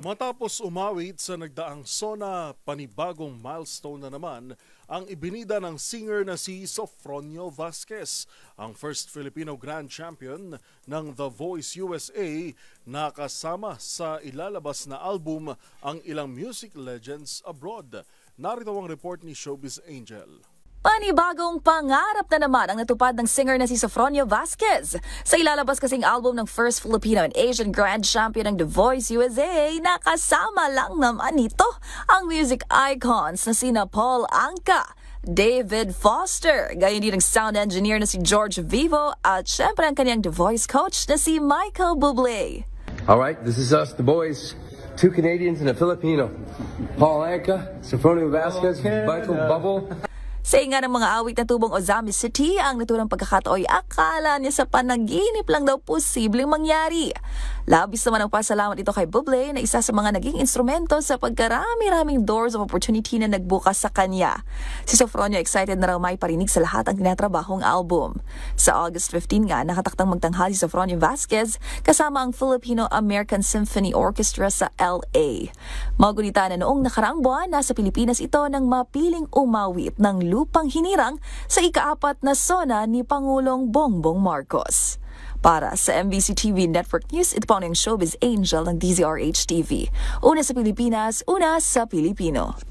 Matapos umawit sa nagdaang SONA, panibagong milestone na naman ang ibinida ng singer na si Sofronio Vasquez, ang first Filipino Grand Champion ng The Voice USA na kasama sa ilalabas na album ang ilang music legends abroad. Narito ang report ni Showbiz Angel. Panibagong pangarap na naman ang natupad ng singer na si Sofronio Vasquez. Sa ilalabas kasing album ng first Filipino and Asian Grand Champion ng The Voice USA, nakasama lang naman nito ang music icons na sina Paul Anka, David Foster, gayon din ang sound engineer na si George Vivo at syempre ang kanyang The Voice coach na si Michael Bublé. Alright, this is us, the boys. Two Canadians and a Filipino. Paul Anka, Sofronio Vasquez, Michael Bubble. Sa inga ng mga awit na tubong Ozami City, ang naturang pagkakataoy akala niya sa panaginip lang daw posibleng mangyari. Labis naman ang pasalamat ito kay Bublé na isa sa mga naging instrumento sa pagkarami-raming doors of opportunity na nagbukas sa kanya. Si Sofronio excited na raw may parinig sa lahat ang tinatrabahong album. Sa August 15 nga, nakataktang magtanghal si Sofronio Vasquez kasama ang Filipino-American Symphony Orchestra sa LA. Magunita na noong nakaraang buwan, nasa Pilipinas ito nang mapiling umawit ng lupang hinirang sa ika-4 na SONA ni Pangulong Bongbong Marcos. Para sa MBC TV Network News, ito po ang Showbiz Angel ng DZRH TV. Una sa Pilipinas, una sa Pilipino.